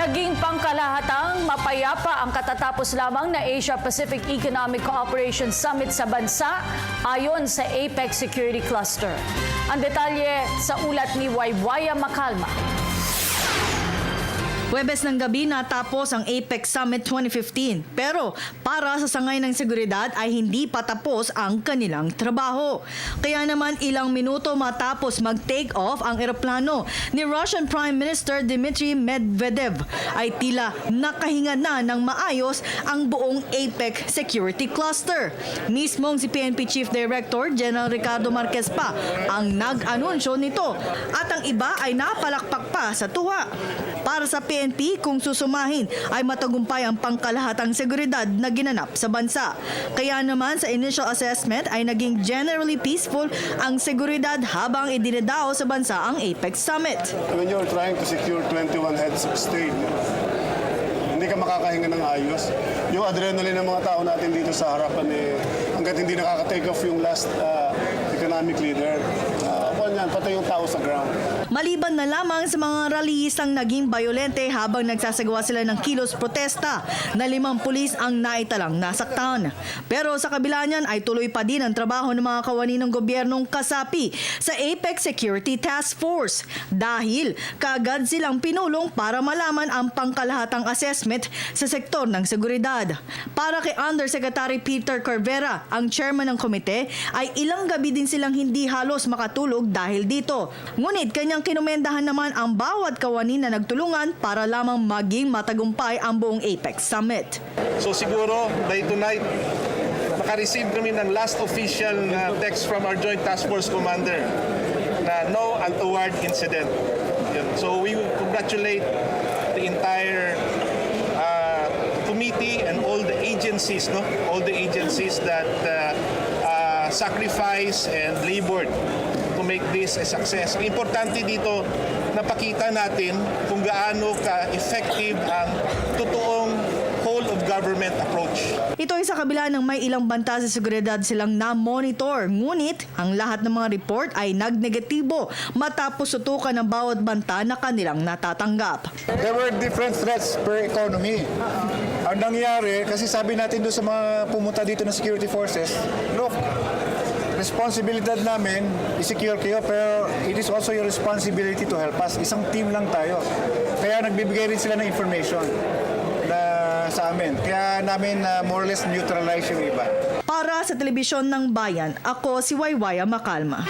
Naging pangkalahatang mapayapa ang katatapos lamang na Asia-Pacific Economic Cooperation Summit sa bansa ayon sa APEC Security Cluster. Ang detalye sa ulat ni Waywaya Macalma. Huwebes ng gabi natapos ang APEC Summit 2015 pero para sa sangay ng seguridad ay hindi pa tapos ang kanilang trabaho. Kaya naman ilang minuto matapos mag-take off ang eroplano ni Russian Prime Minister Dmitry Medvedev ay tila nakahinga na ng maayos ang buong APEC Security Cluster. Mismong si PNP Chief Director General Ricardo Marquez pa ang nag-anunsyo nito at ang iba ay napalakpak pa sa tuwa. Para sa PNP, kung susumahin ay matagumpay ang pangkalahatang seguridad na ginanap sa bansa. Kaya naman sa initial assessment ay naging generally peaceful ang seguridad habang idinadao sa bansa ang APEC Summit. When you're trying to secure 21 heads of state, hindi ka makakahinga ng ayos. Yung adrenaline ng mga tao natin dito sa harapan hanggat hindi nakaka-take off yung last economic leader, patay yung tao sa ground. Maliban na lamang sa mga rallyistang naging bayolente habang nagsasagawa sila ng kilos protesta na 5 pulis ang naitalang nasaktan. Pero sa kabila niyan ay tuloy pa din ang trabaho ng mga kawani ng gobyernong kasapi sa APEC Security Task Force dahil kaagad silang pinulong para malaman ang pangkalahatang assessment sa sektor ng seguridad. Para kay Undersecretary Peter Corvera, ang chairman ng komite, ay ilang gabi din silang hindi halos makatulog dahil dito. Ngunit kanyang kinumendahan naman ang bawat kawani na nagtulungan para lamang maging matagumpay ang buong APEC Summit. So siguro by tonight, makareceive kami ng last official text from our Joint Task Force Commander na no untoward incident. So we will congratulate the entire committee and all the agencies, all the agencies that sacrifice and labored to make this a success. Importante dito, napakita natin kung gaano ka-effective ang totoong whole of government approach. Ito ay sa kabila ng may ilang banta sa seguridad silang na-monitor. Ngunit, ang lahat ng mga report ay nag-negatibo matapos sutukan ng bawat banta na kanilang natatanggap. There were different threats per economy. Ang nangyari, kasi sabi natin doon sa mga pumunta dito ng security forces, look, responsibilidad namin, i-secure kayo, pero it is also your responsibility to help us. Isang team lang tayo. Kaya nagbibigay rin sila ng information na sa amin. Kaya namin more or less neutralize yung iba. Para sa Telebisyon ng Bayan, ako si Waywaya Macalma.